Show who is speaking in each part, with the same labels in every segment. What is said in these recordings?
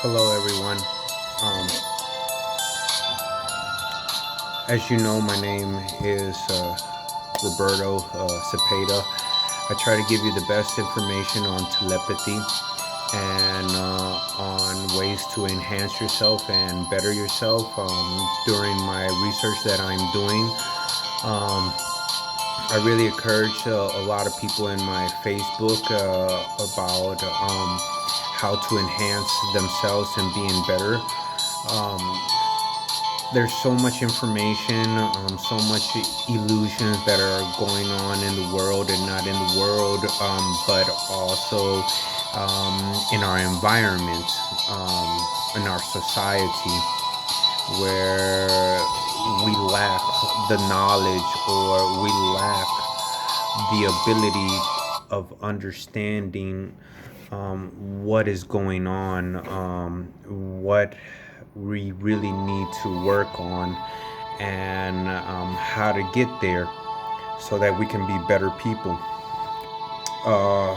Speaker 1: Hello, everyone. Um, as you know, my name is Roberto Cepeda. I try to give you the best information on telepathy and on ways to enhance yourself and better yourself during my research that I'm doing. Um, I really encourage a lot of people in my Facebook about how to enhance themselves and being better. Um, there's so much information, so much illusions that are going on in the world and not in the world, but also in our environment, in our society, where we lack the knowledge or we lack the ability of understanding what is going on, what we really need to work on, and how to get there so that we can be better people. Uh,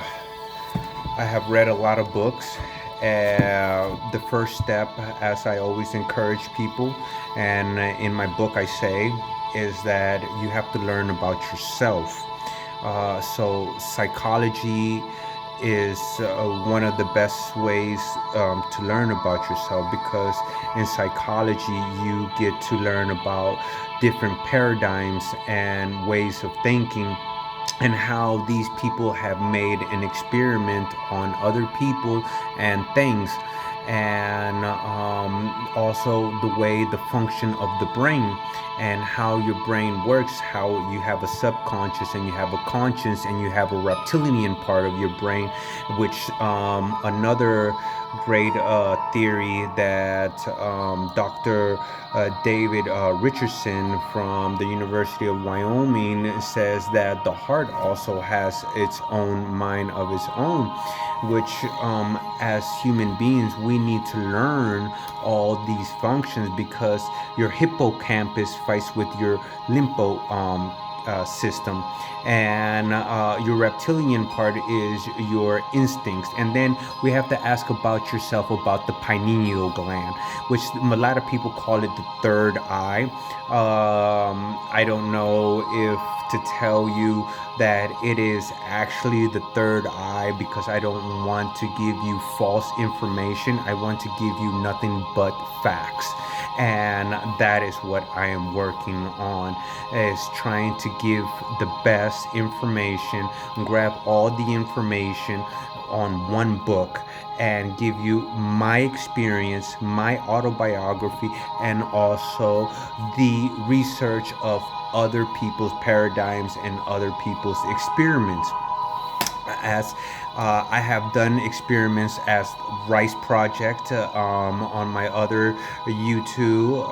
Speaker 1: I have read a lot of books. The first step, as I always encourage people, and in my book I say, is that you have to learn about yourself. So psychology is one of the best ways to learn about yourself, because in psychology you get to learn about different paradigms and ways of thinking, and how these people have made an experiment on other people and things, and also the way the function of the brain and how your brain works, how you have a subconscious and you have a conscious and you have a reptilian part of your brain, which another great theory that Dr. David Richardson from the University of Wyoming says, that the heart also has its own mind of its own, which as human beings we need to learn all these functions, because your hippocampus fights with your limbo system, and your reptilian part is your instincts. And then we have to ask about yourself about the pineal gland, which a lot of people call it the third eye. I don't know if to tell you that it is actually the third eye, because I don't want to give you false information. I want to give you nothing but facts, and that is what I am working on, is trying to give the best information, grab all the information on one book, and give you my experience, my autobiography, and also the research of other people's paradigms and other people's experiments. As I have done experiments as Rice Project on my other YouTube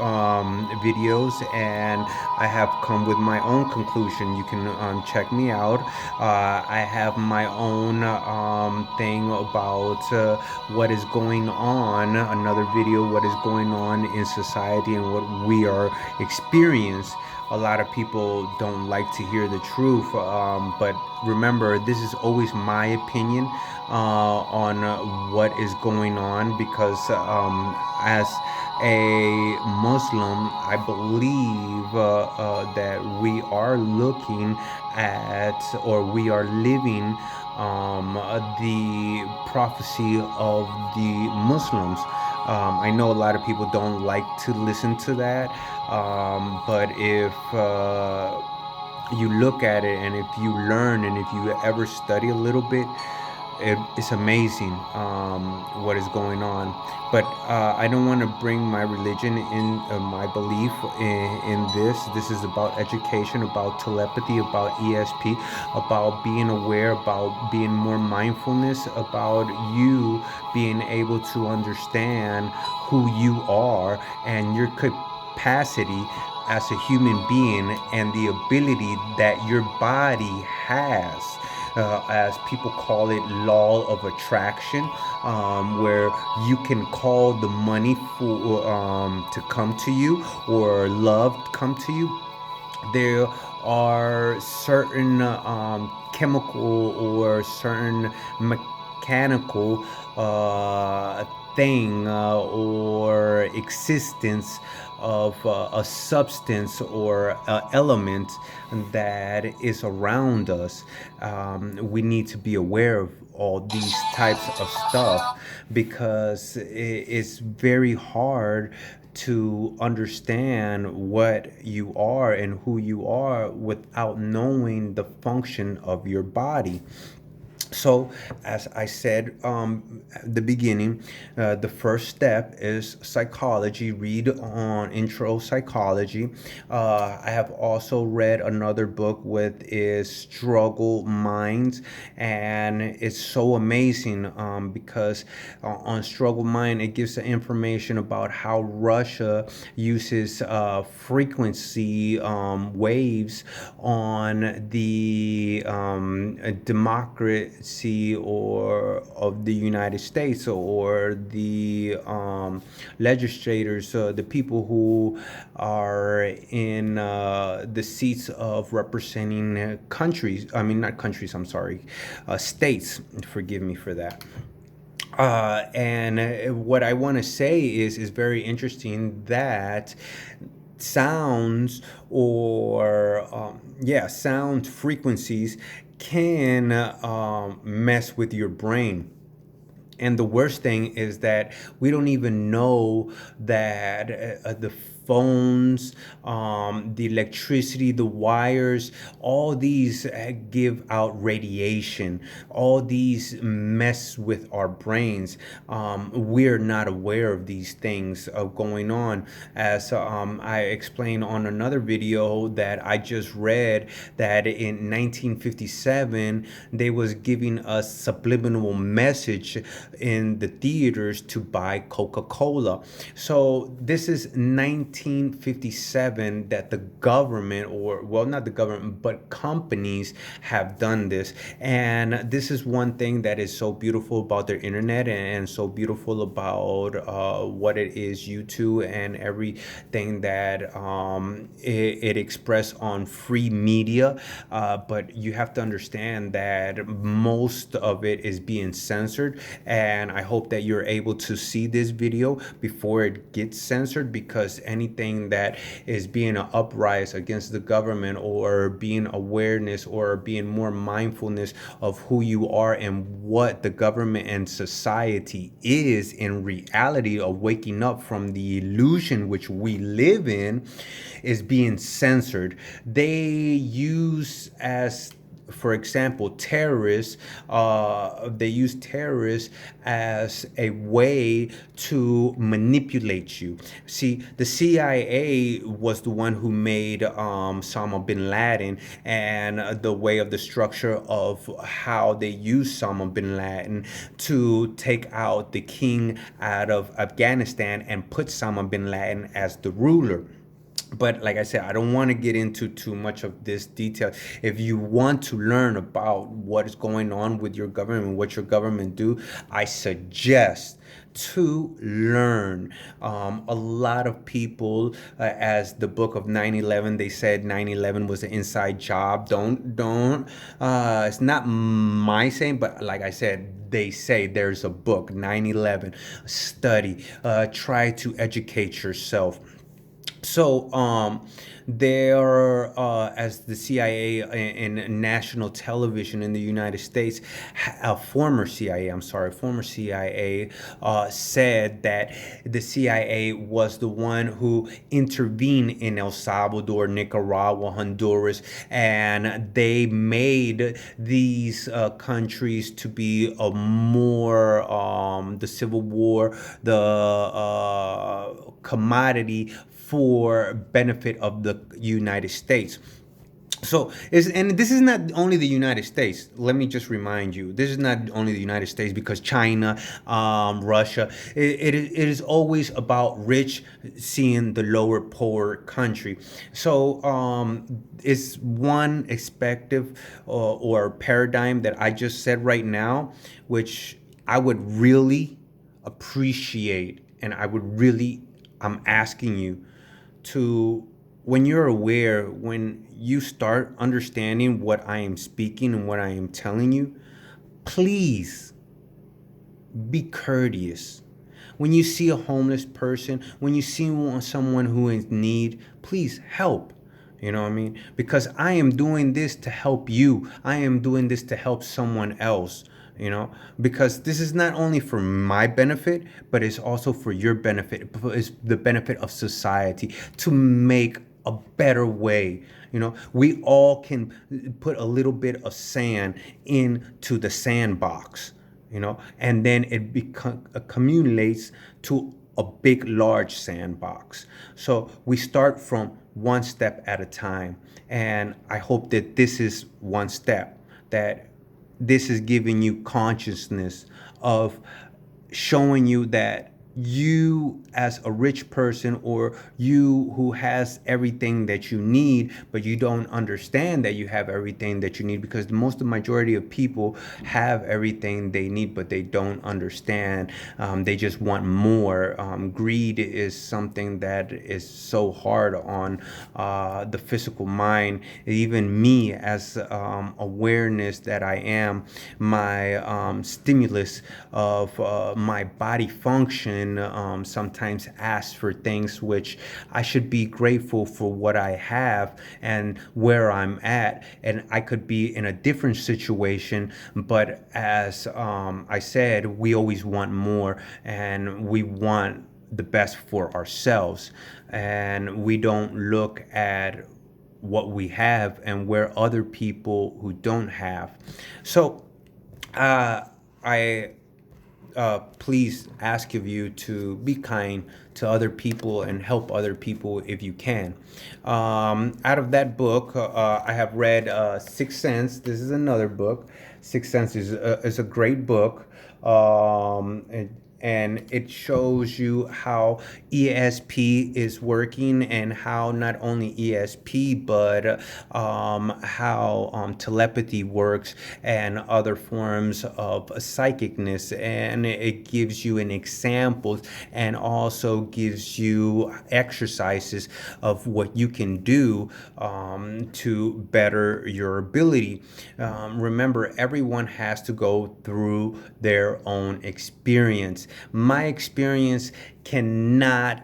Speaker 1: videos, and I have come with my own conclusion. You can check me out. I have my own thing about what is going on, another video, what is going on in society and what we are experiencing. A lot of people don't like to hear the truth, but remember, this is always my opinion on what is going on, because as a Muslim, I believe that we are looking at, or we are living the prophecy of the Muslims. I know a lot of people don't like to listen to that, but if you look at it, and if you learn, and if you ever study a little bit, it's amazing what is going on. But I don't want to bring my religion in, my belief in this. This is about education, about telepathy, about ESP, about being aware, about being more mindfulness, about you being able to understand who you are and your capacity as a human being, and the ability that your body has, as people call it, law of attraction, where you can call the money for to come to you, or love to come to you. There are certain chemical or certain mechanical thing or existence of a substance or element that is around us. We need to be aware of all these types of stuff because it's very hard to understand what you are and who you are without knowing the function of your body. So, as I said at the beginning, the first step is psychology. Read on intro psychology. I have also read another book with is Struggle Minds, and it's so amazing because on Struggle Mind it gives the information about how Russia uses frequency waves on the democracy or of the United States or the legislators, the people who are in the seats of representing countries. I mean, not countries. I'm sorry, states. Forgive me for that. And what I want to say is very interesting that sounds or sound frequencies can mess with your brain. And the worst thing is that we don't even know that the phones, the electricity, the wires, all these give out radiation. All these mess with our brains. We're not aware of these things going on. As I explained on another video that I just read, that in 1957 they was giving us subliminal message in the theaters to buy Coca-Cola. So this is 1957 that the government, or well, not the government, but companies have done this. And this is one thing that is so beautiful about their internet and so beautiful about what it is YouTube and everything that it express on free media. But you have to understand that most of it is being censored, and I hope that you're able to see this video before it gets censored, because anything that is being an uprise against the government or being awareness or being more mindfulness of who you are and what the government and society is in reality of waking up from the illusion which we live in is being censored. They use as, for example, terrorists, they use terrorists as a way to manipulate you. See, the CIA was the one who made Osama bin Laden, and the way of the structure of how they used Osama bin Laden to take out the king out of Afghanistan and put Osama bin Laden as the ruler. But like I said, I don't want to get into too much of this detail. If you want to learn about what is going on with your government and what your government do, I suggest to learn. A lot of people, as the book of 9/11, they said 9/11 was an inside job. Don't. It's not my saying, but like I said, they say there's a book, 9/11. Study. Try to educate yourself. So, there, as the CIA and national television in the United States, former CIA, I'm sorry, former CIA, said that the CIA was the one who intervened in El Salvador, Nicaragua, Honduras, and they made these countries to be a more, the Civil War, the commodity for benefit of the United States. So, and this is not only the United States. Let me just remind you, this is not only the United States, because China, Russia, it is always about rich seeing the lower poor country. So, it's one perspective or paradigm that I just said right now, which I would really appreciate, and I'm asking you to, when you're aware, when you start understanding what I am speaking and what I am telling you, please, Be courteous. When you see a homeless person, when you see someone who is in need, please help. You know what I mean? Because I am doing this to help you. I am doing this to help someone else. You know, because this is not only for my benefit, but it's also for your benefit. It's the benefit of society to make a better way. You know, we all can put a little bit of sand into the sandbox, you know, and then it accumulates to a big, large sandbox. So we start from one step at a time. And I hope that this is one step, that this is giving you consciousness of showing you that you as a rich person, or you who has everything that you need, but you don't understand that you have everything that you need, because the majority of people have everything they need, but they don't understand. They just want more. Greed is something that is so hard on the physical mind. Even me, as awareness that I am, my stimulus of my body function sometimes asks for things which I should be grateful for what I have and where I'm at. And I could be in a different situation, but as I said, we always want more, and we want the best for ourselves, and we don't look at what we have and where other people who don't have. So I please ask of you to be kind to other people and help other people if you can. Out of that book, I have read Sixth Sense. This is another book. Sixth Sense is a great book. And it shows you how ESP is working, and how not only ESP, but how telepathy works, and other forms of psychicness. And it gives you an example, and also gives you exercises of what you can do to better your ability. Remember, everyone has to go through their own experience. My experience cannot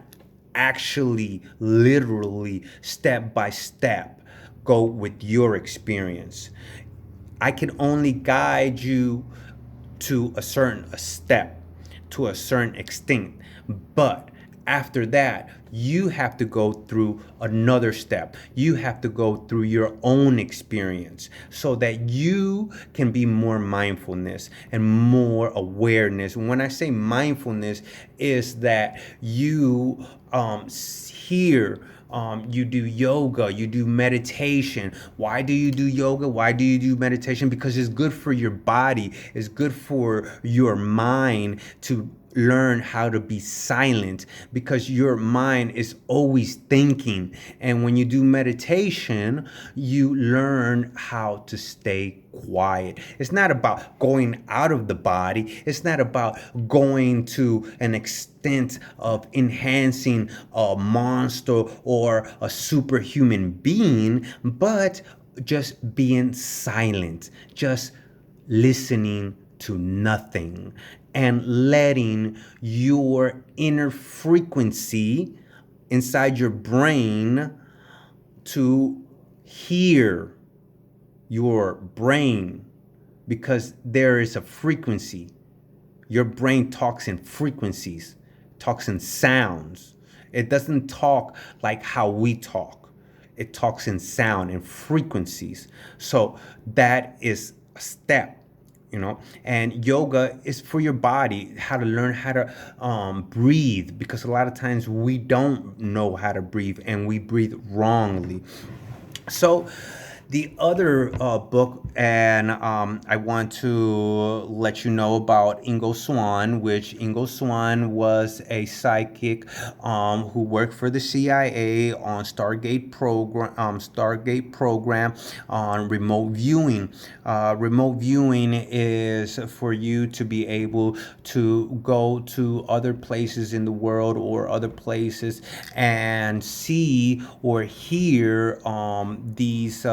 Speaker 1: actually, literally, step by step, go with your experience. I can only guide you to a certain step, to a certain extent. But after that, you have to go through another step. You have to go through your own experience, so that you can be more mindfulness and more awareness. When I say mindfulness, is that you hear, you do yoga, you do meditation. Why do you do yoga? Why do you do meditation? Because it's good for your body. It's good for your mind to learn how to be silent, because your mind is always thinking. And when you do meditation, you learn how to stay quiet. It's not about going out of the body. It's not about going to an extent of enhancing a monster or a superhuman being, but just being silent, just listening to nothing, and letting your inner frequency inside your brain to hear your brain, because there is a frequency. Your brain talks in frequencies, talks in sounds. It doesn't talk like how we talk. It talks in sound and frequencies. So that is a step, you know. And yoga is for your body, how to learn how to breathe, because a lot of times we don't know how to breathe, and we breathe wrongly. So the other book, and I want to let you know about Ingo Swann, which Ingo Swann was a psychic who worked for the CIA on Stargate program on remote viewing. Remote viewing is for you to be able to go to other places in the world, or other places, and see or hear these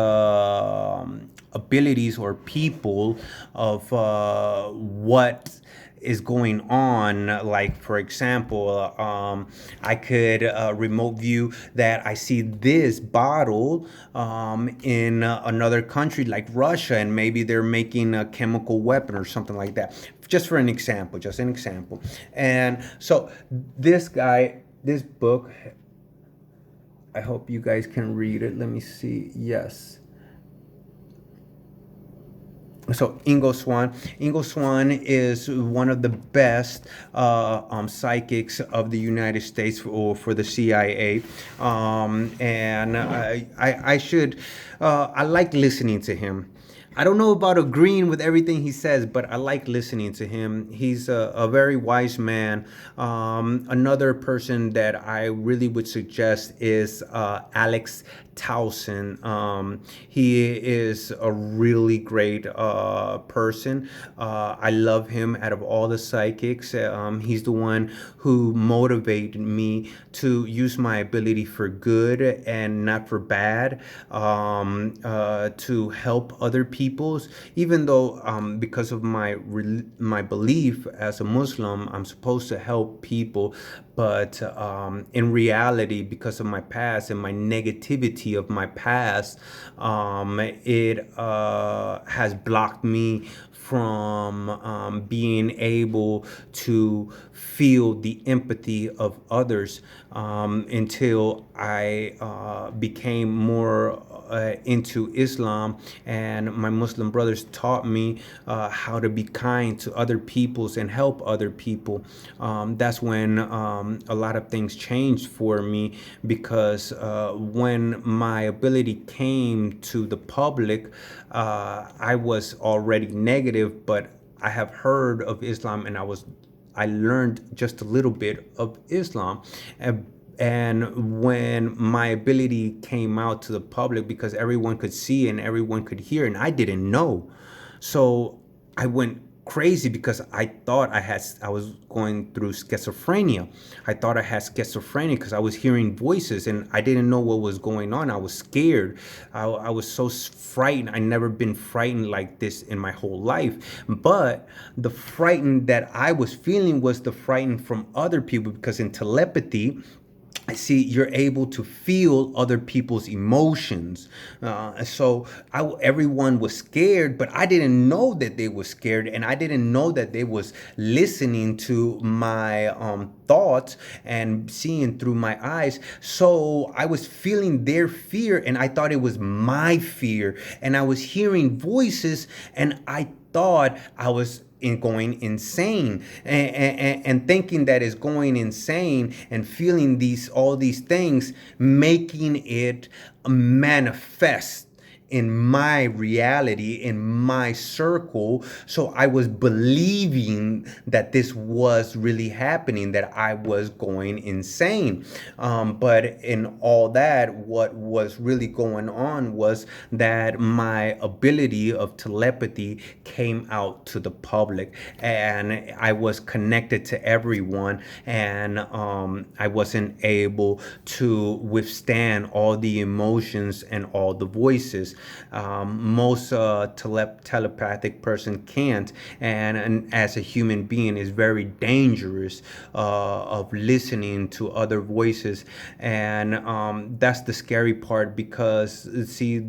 Speaker 1: abilities or people of what is going on. Like, for example, I could remote view that I see this bottle in another country like Russia, and maybe they're making a chemical weapon or something like that. Just for an example, just an example. And so this guy, this book, I hope you guys can read it. Let me see. Yes. So Ingo Swann is one of the best psychics of the United States for the CIA, and I should I like listening to him. I don't know about agreeing with everything he says, but I like listening to him. He's a very wise man. Another person that I really would suggest is Alex Towson. He is a really great person. I love him out of all the psychics. He's the one who motivated me to use my ability for good and not for bad, to help other peoples. Even though, because of my belief as a Muslim, I'm supposed to help people, but in reality, because of my past and my negativity of my past, it has blocked me from being able to feel the empathy of others, until I became more into Islam, and my Muslim brothers taught me how to be kind to other peoples and help other people. That's when a lot of things changed for me, because when my ability came to the public, I was already negative, but I have heard of Islam, and I learned just a little bit of Islam. And when my ability came out to the public, because everyone could see and everyone could hear, and I didn't know, so I went crazy, because I was going through schizophrenia. I thought I had schizophrenia because I was hearing voices and I didn't know what was going on. I was scared. I was so frightened. I never been frightened like this in my whole life. But the frightened that I was feeling was the frightened from other people, because in telepathy, I see you're able to feel other people's emotions. Everyone was scared, but I didn't know that they were scared, and I didn't know that they was listening to my thoughts and seeing through my eyes. So I was feeling their fear, and I thought it was my fear, and I was hearing voices, and I thought I was going insane, and thinking that is going insane, and feeling all these things, making it manifest in my reality, in my circle. So I was believing that this was really happening, that I was going insane. But in all that, what was really going on was that my ability of telepathy came out to the public, and I was connected to everyone, and I wasn't able to withstand all the emotions and all the voices. Most telepathic person can't, and as a human being is very dangerous of listening to other voices. And that's the scary part, because see,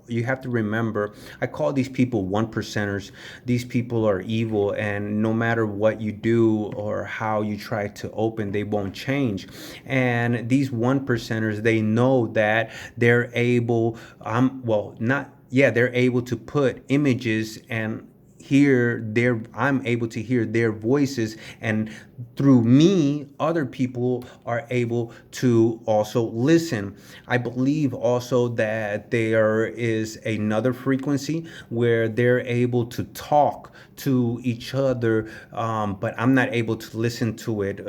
Speaker 1: you have to remember, I call these people one percenters. These people are evil, and no matter what you do or how you try to open, they won't change. And these one percenters, they know that they're able, well, not, yeah, they're able to put images and I'm able to hear their voices, and through me, other people are able to also listen. I believe also that there is another frequency where they're able to talk to each other, but I'm not able to listen to it.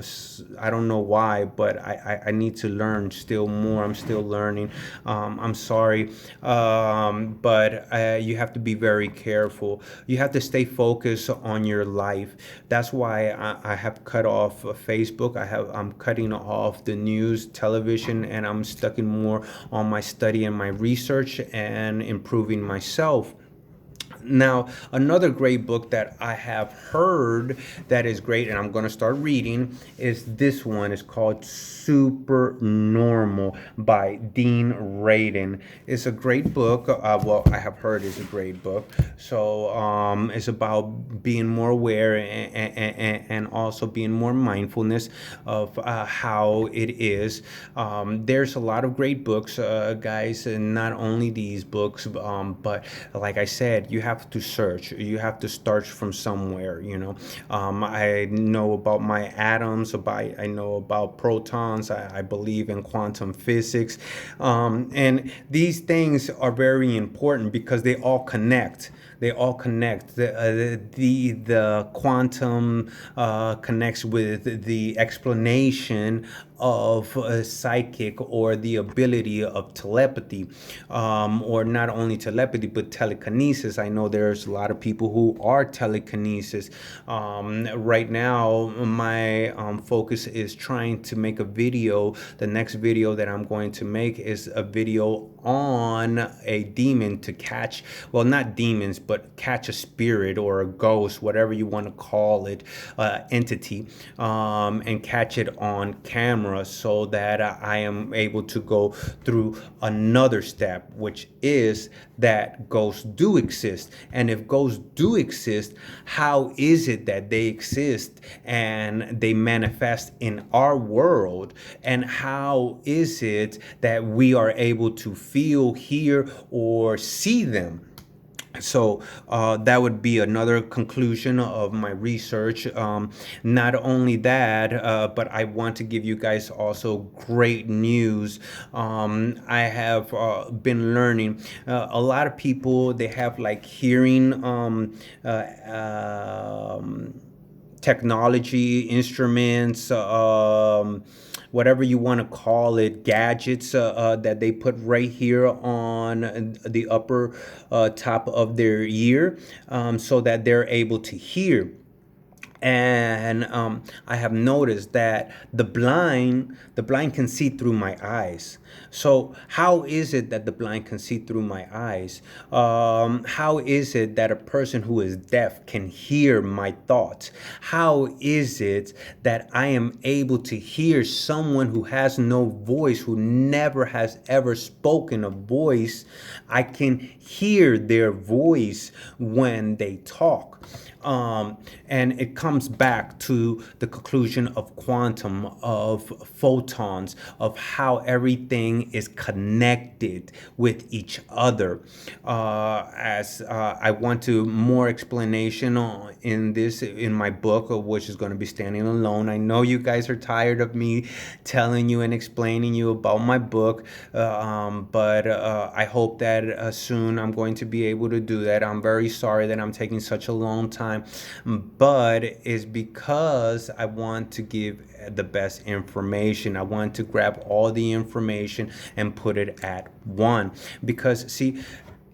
Speaker 1: I don't know why, but I need to learn still more. I'm still learning. I'm sorry, but you have to be very careful. You have to to stay focused on your life. That's why I have cut off Facebook. I'm cutting off the news, television, and I'm stuck in more on my study and my research and improving myself. Now, another great book that I have heard that is great, and I'm going to start reading, is this one. It's called Super Normal by Dean Radin. It's a great book. Well, I have heard it's a great book. So it's about being more aware and also being more mindfulness of how it is. There's a lot of great books, guys, and not only these books, but like I said, you have to search. You have to start from somewhere. I know about my atoms. I know about protons. I believe in quantum physics, and these things are very important because they all connect. They all connect. The quantum connects with the explanation of psychic, or the ability of telepathy, or not only telepathy but telekinesis. I know there's a lot of people who are telekinesis. Right now, my focus is trying to make a video. The next video that I'm going to make is a video on a demon to catch, well, not demons, but catch a spirit or a ghost, whatever you want to call it, entity, and catch it on camera, so that I am able to go through another step, which is that ghosts do exist. And if ghosts do exist, how is it that they exist and they manifest in our world? And how is it that we are able to feel, hear, or see them? So that would be another conclusion of my research. Not only that, but I want to give you guys also great news. I have been learning. A lot of people, they have like hearing technology, instruments, whatever you want to call it, gadgets that they put right here on the upper top of their ear, so that they're able to hear. And I have noticed that the blind can see through my eyes. So how is it that the blind can see through my eyes? How is it that a person who is deaf can hear my thoughts? How is it that I am able to hear someone who has no voice, who never has ever spoken a voice? I can hear their voice when they talk. And it comes back to the conclusion of quantum, of photons, of how everything is connected with each other. As I want to more explanation in my book, which is going to be Standing Alone. I know you guys are tired of me telling you and explaining you about my book, but I hope that soon I'm going to be able to do that. I'm very sorry that I'm taking such a long time, but it's because I want to give the best information. I want to grab all the information and put it at one, because see,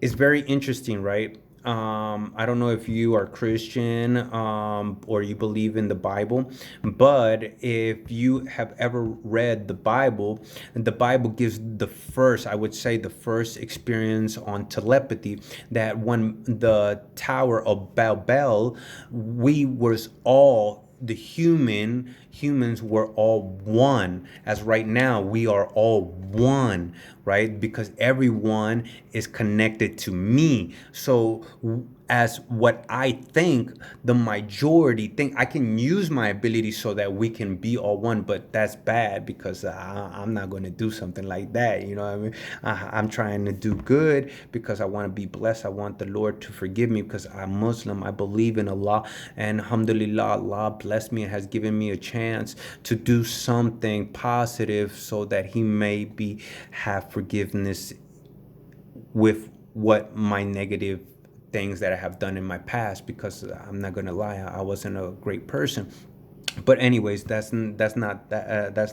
Speaker 1: it's very interesting, right? I don't know if you are Christian, or you believe in the Bible, but if you have ever read the Bible gives I would say, the first experience on telepathy, that when the Tower of Babel, we was all the humans were all one, as right now we are all one, right? Because everyone is connected to me. So as what I think, the majority think, I can use my ability so that we can be all one, but that's bad, because I'm not going to do something like that. You know what I mean? I'm trying to do good because I want to be blessed. I want the Lord to forgive me because I'm Muslim. I believe in Allah, and alhamdulillah, Allah blessed me and has given me a chance to do something positive so that He may have forgiveness with what my negative things that I have done in my past, because I'm not going to lie, I wasn't a great person. But anyways, that's not the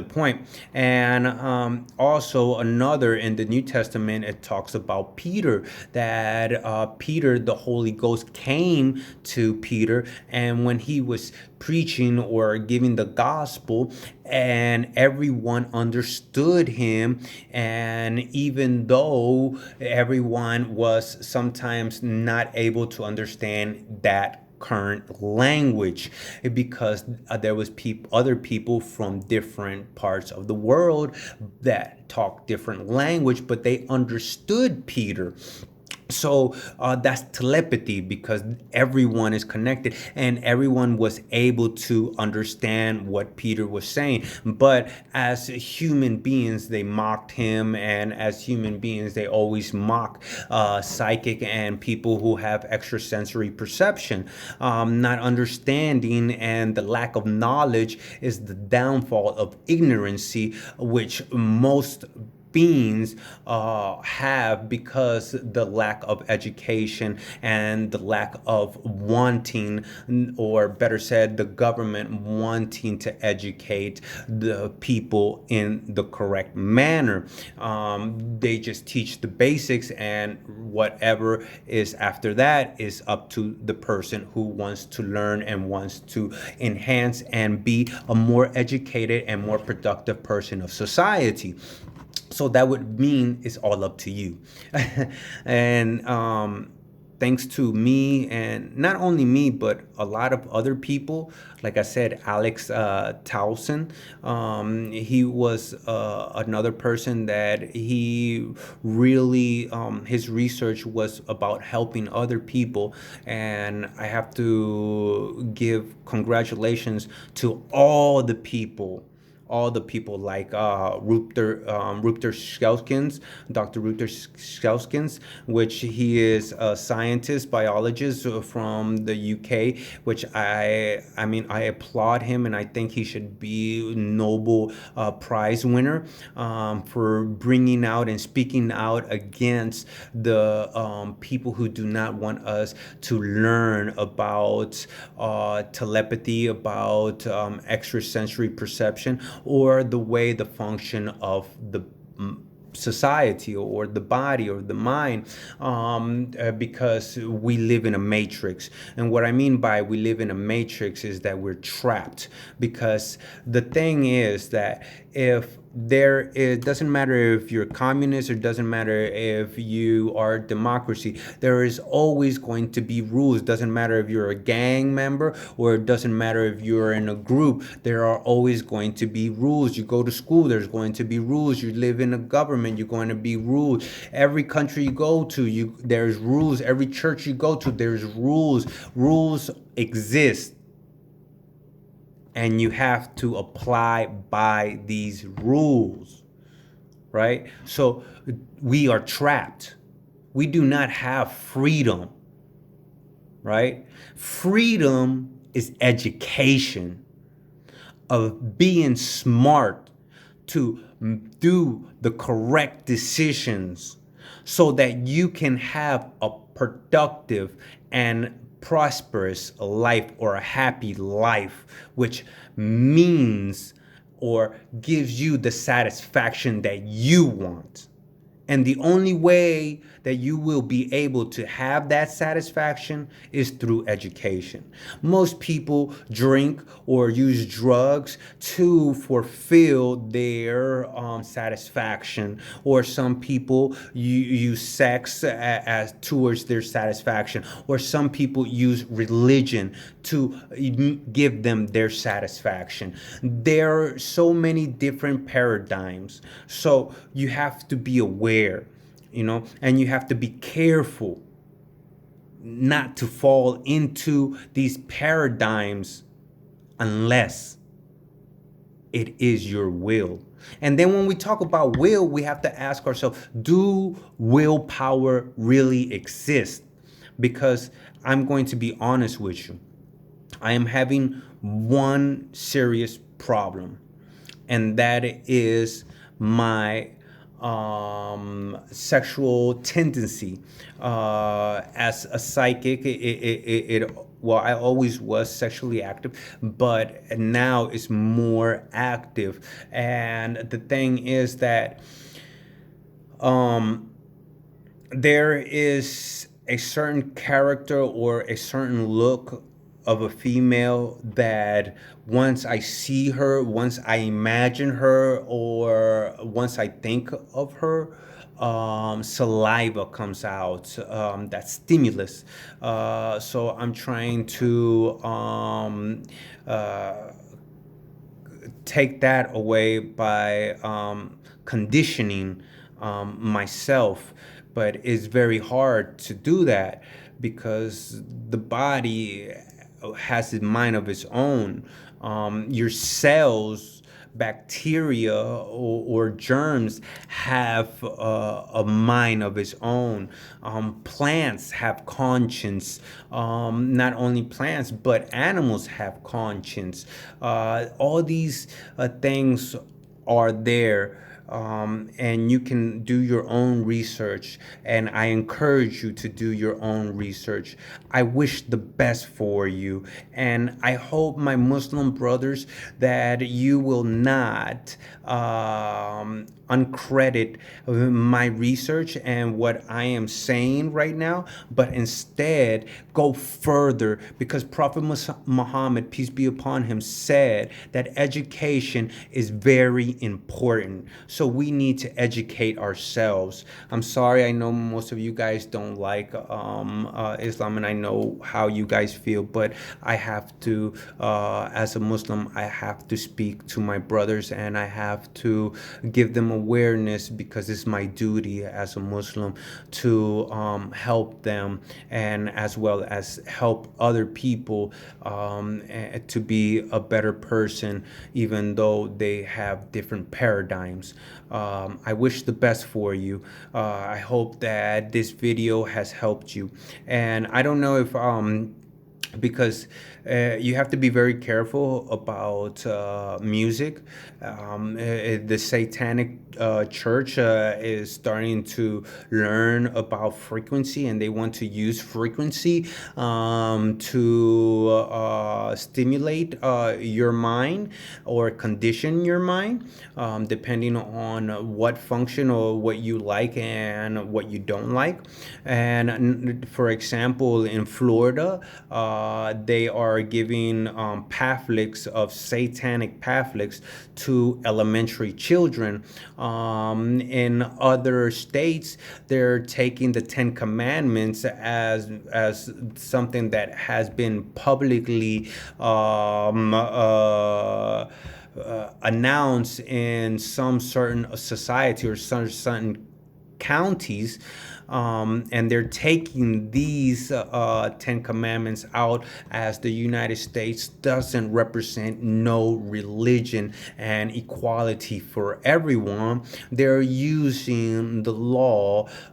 Speaker 1: point. And also another in the New Testament, it talks about Peter, that Peter, the Holy Ghost came to Peter, and when he was preaching or giving the gospel, and everyone understood him, and even though everyone was sometimes not able to understand that current language, because there was other people from different parts of the world that talk different language, but they understood Peter. So that's telepathy, because everyone is connected and everyone was able to understand what Peter was saying. But as human beings, they mocked him, and as human beings, they always mock psychic and people who have extrasensory perception. Not understanding and the lack of knowledge is the downfall of ignorancy, which most beings have, because the lack of education and the lack of wanting, or better said, the government wanting to educate the people in the correct manner. They just teach the basics, and whatever is after that is up to the person who wants to learn and wants to enhance and be a more educated and more productive person of society. So that would mean it's all up to you. And thanks to me, and not only me, but a lot of other people, like I said, Alex Towson, he was another person that he really, his research was about helping other people. And I have to give congratulations to all the people like Rupert Skelskins, Dr. Rupert Skelskins, which he is a scientist, biologist from the UK, which I mean, I applaud him, and I think he should be Nobel Prize winner for bringing out and speaking out against the people who do not want us to learn about telepathy, about extrasensory perception, or the way the function of the society or the body or the mind, because we live in a matrix. And what I mean by we live in a matrix is that we're trapped, because the thing is that if it doesn't matter if you're communist, or doesn't matter if you are democracy, there is always going to be rules. Doesn't matter if you're a gang member, or it doesn't matter if you're in a group, there are always going to be rules. You go to school, there's going to be rules. You live in a government, you're going to be rules. Every country you go to, there's rules. Every church you go to, there's rules. Rules exist, and you have to apply by these rules, right? So we are trapped. We do not have freedom, right? Freedom is education, of being smart to do the correct decisions, so that you can have a productive and prosperous life, or a happy life, which means or gives you the satisfaction that you want. And the only way that you will be able to have that satisfaction is through education. Most people drink or use drugs to fulfill their satisfaction, or some people use sex as towards their satisfaction, or some people use religion to give them their satisfaction. There are so many different paradigms. So you have to be aware, and you have to be careful not to fall into these paradigms unless it is your will. And then when we talk about will, we have to ask ourselves, do willpower really exist? Because I'm going to be honest with you, I am having one serious problem, and that is my sexual tendency. As a psychic, it well, I always was sexually active, but now it's more active. And the thing is that um there is a certain character or a certain look of a female that once I see her, once I imagine her, or once I think of her, saliva comes out. That stimulus. So I'm trying to uh, take that away by conditioning myself. But it's very hard to do that because the body has a mind of its own. Your cells, bacteria or germs have a mind of its own. Plants have conscience. Not only plants, but animals have conscience. All these things are there. And you can do your own research, and I encourage you to do your own research. I wish the best for you, and I hope, my Muslim brothers, that you will not uncredit my research and what I am saying right now, but instead go further, because Prophet Muhammad, peace be upon him, said that education is very important. So we need to educate ourselves. I'm sorry, I know most of you guys don't like Islam, and I know how you guys feel, but I have to, as a Muslim, I have to speak to my brothers, and I have to give them awareness, because it's my duty as a Muslim to help them, and as well as help other people to be a better person, even though they have different paradigms. I wish the best for you. I hope that this video has helped you. And I don't know if because you have to be very careful about music. The Satanic Church is starting to learn about frequency, and they want to use frequency to stimulate your mind or condition your mind, depending on what function or what you like and what you don't like. And for example, in Florida, they are giving pamphlets of satanic pamphlets to elementary children. In other states, they're taking the Ten Commandments as something that has been publicly announced in some certain society or some certain counties, and they're taking these Ten Commandments out, as the United States doesn't represent no religion and equality for everyone. They're using the law